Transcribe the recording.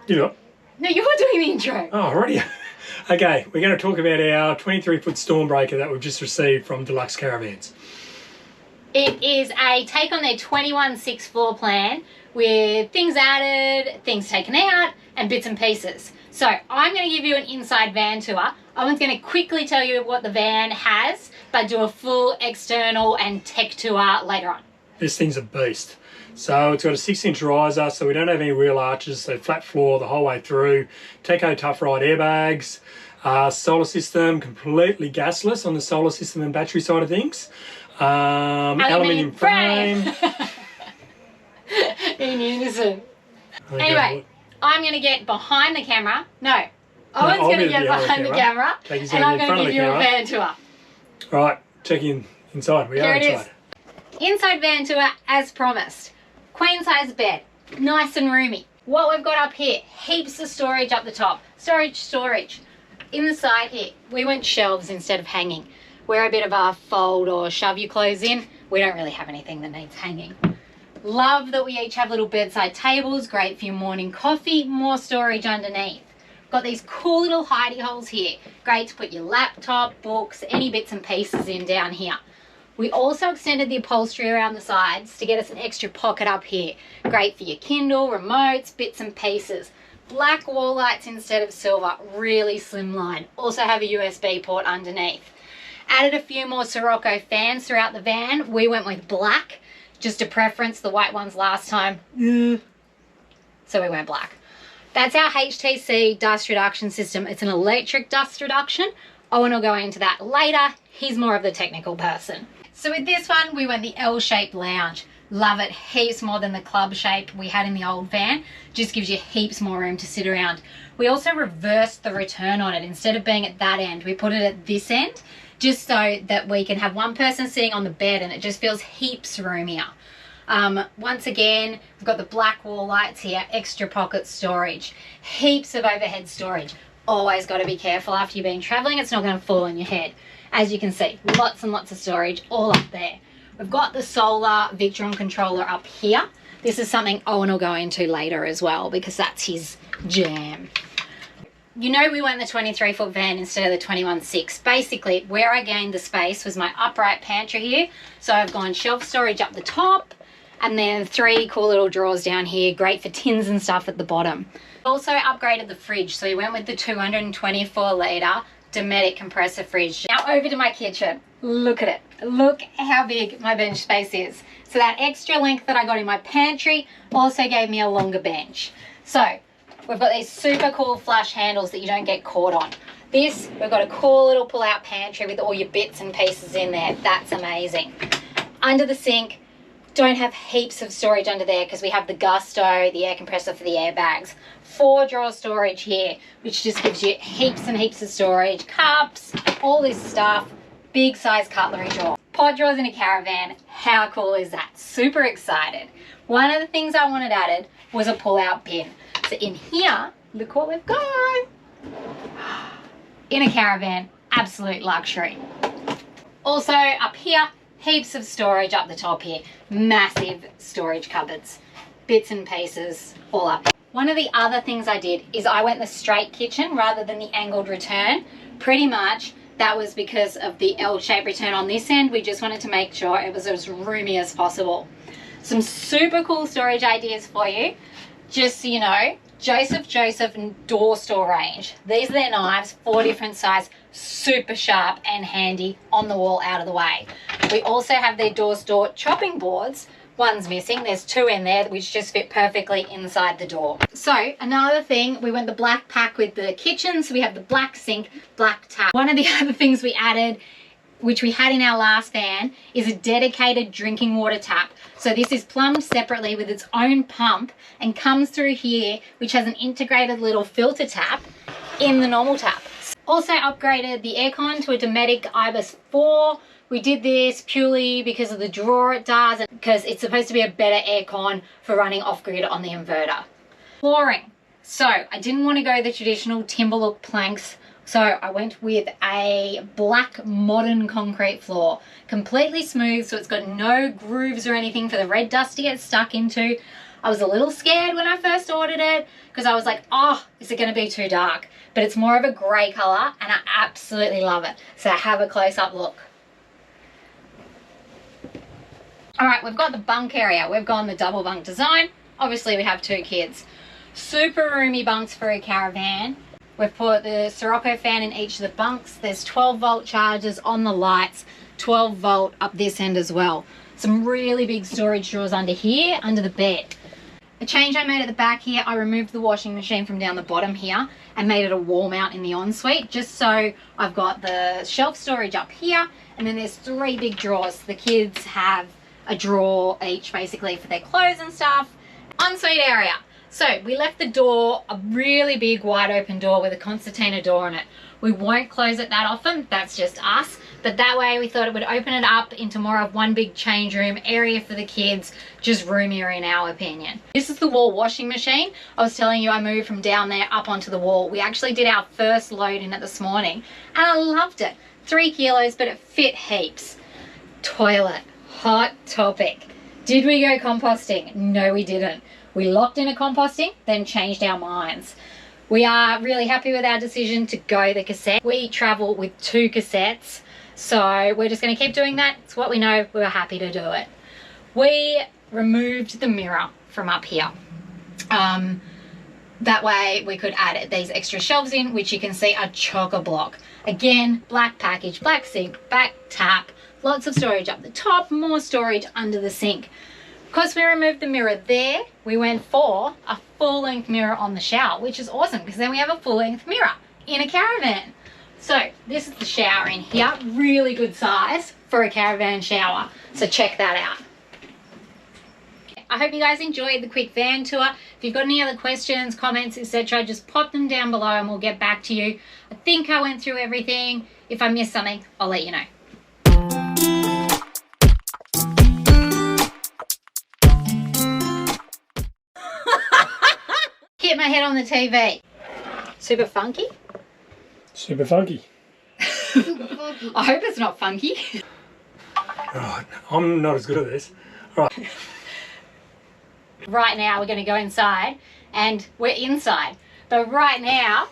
You know. No, you're doing the intro. Oh, already. Okay, we're going to talk about our 23-foot Stormbreaker that we've just received from Deluxe Caravans. It is a take on their 21/6 floor plan with things added, things taken out, and bits and pieces. So I'm going to give you an inside van tour. I'm going to quickly tell you what the van has, but do a full external and tech tour later on. This thing's a beast. So it's got a 6-inch riser, so we don't have any wheel arches, so flat floor the whole way through. Teco Tough Ride airbags. Solar system, completely gasless on the solar system and battery side of things. Aluminium frame. In unison. Anyway, I'm going to get behind the camera. No, Owen's going to get behind the camera. And I'm going to give you a van tour. All right, check in inside. We are inside. Inside van tour as promised. Queen size bed, nice and roomy. What we've got up here, heaps of storage up the top. Storage. In the side here, we went shelves instead of hanging. We're a bit of a fold or shove your clothes in. We don't really have anything that needs hanging. Love that we each have little bedside tables, great for your morning coffee, more storage underneath. Got these cool little hidey holes here. Great to put your laptop, books, any bits and pieces in down here. We also extended the upholstery around the sides to get us an extra pocket up here. Great for your Kindle, remotes, bits and pieces. Black wall lights instead of silver, really slimline. Also have a USB port underneath. Added a few more Sirocco fans throughout the van. We went with black, just a preference. The white ones last time, so we went black. That's our HTC dust reduction system. It's an electric dust reduction. Owen will go into that later. He's more of the technical person. So with this one, we went the L-shaped lounge. Love it, heaps more than the club shape we had in the old van. Just gives you heaps more room to sit around. We also reversed the return on it. Instead of being at that end, we put it at this end, just so that we can have one person sitting on the bed and it just feels heaps roomier. Once again, we've got the black wall lights here, extra pocket storage, heaps of overhead storage. Always got to be careful after you've been traveling, it's not going to fall on your head. As you can see, lots and lots of storage all up there. We've got the solar Victron controller up here. This is something Owen will go into later as well because that's his jam. You know, we went the 23-foot van instead of the 21/6. Basically, where I gained the space was my upright pantry here. So I've gone shelf storage up the top and then 3 cool little drawers down here. Great for tins and stuff at the bottom. Also upgraded the fridge. So we went with the 224-litre Dometic compressor fridge. Now over to my kitchen. Look at it. Look how big my bench space is. So that extra length that I got in my pantry also gave me a longer bench. So we've got these super cool flush handles that you don't get caught on. This, we've got a cool little pull-out pantry with all your bits and pieces in there. That's amazing. Under the sink, don't have heaps of storage under there because we have the Gusto, the air compressor for the airbags. 4-drawer storage here, which just gives you heaps and heaps of storage. Cups, all this stuff. Big size cutlery drawer. Pod drawers in a caravan. How cool is that? Super excited. One of the things I wanted added was a pull-out bin. So in here, look what we've got. In a caravan, absolute luxury. Also up here, heaps of storage up the top here. Massive storage cupboards. Bits and pieces all up. One of the other things I did is I went the straight kitchen rather than the angled return. Pretty much that was because of the L-shaped return on this end. We just wanted to make sure it was as roomy as possible. Some super cool storage ideas for you. Just so you know, Joseph door store range. These are their knives, 4 different size, super sharp and handy, on the wall, out of the way. We also have their door store chopping boards. One's missing, there's 2 in there which just fit perfectly inside the door. So another thing, we went the black pack with the kitchen, so we have the black sink, black tap. One of the other things we added, which we had in our last van, is a dedicated drinking water tap. So this is plumbed separately with its own pump and comes through here, which has an integrated little filter tap in the normal tap. Also upgraded the aircon to a Dometic Ibis 4. We did this purely because of the drawer it does and because it's supposed to be a better aircon for running off-grid on the inverter. Flooring. So I didn't want to go the traditional timber look planks, so I went with a black modern concrete floor. Completely smooth, so it's got no grooves or anything for the red dust to get stuck into. I was a little scared when I first ordered it because I was like, oh, is it going to be too dark? But it's more of a grey colour and I absolutely love it. So have a close-up look. All right, we've got the bunk area. We've gone the double bunk design. Obviously, we have 2 kids. Super roomy bunks for a caravan. We've put the Sirocco fan in each of the bunks. There's 12-volt chargers on the lights, 12-volt up this end as well. Some really big storage drawers under here, under the bed. A change I made at the back here, I removed the washing machine from down the bottom here and made it a wall mount in the ensuite, just so I've got the shelf storage up here, and then there's 3 big drawers. The kids have a drawer each basically for their clothes and stuff. Ensuite area. So we left the door a really big wide open door with a concertina door in it. We won't close it that often, that's just us, but that way we thought it would open it up into more of one big change room area for the kids, just roomier in our opinion. This is the wall washing machine. I was telling you I moved from down there up onto the wall. We actually did our first load in it this morning and I loved it. 3 kilos, but it fit heaps. Toilet, hot topic. Did we go composting? No, we didn't. We locked in a composting, then changed our minds. We are really happy with our decision to go the cassette. We travel with 2 cassettes, so we're just going to keep doing that. It's what we know. We were happy to do it. We removed the mirror from up here. That way we could add these extra shelves in, which you can see are chock-a-block. Again, black package, black sink, back tap, lots of storage up the top, more storage under the sink. Because we removed the mirror there, we went for a full-length mirror on the shower, which is awesome because then we have a full-length mirror in a caravan. So this is the shower in here, really good size for a caravan shower. So check that out. I hope you guys enjoyed the quick van tour. If you've got any other questions, comments, etc., just pop them down below and we'll get back to you. I think I went through everything. If I missed something, I'll let you know. Hit my head on the TV. Super funky? Super funky. I hope it's not funky. Right, I'm not as good at this. Right. Right now we're going to go inside and we're inside. But right now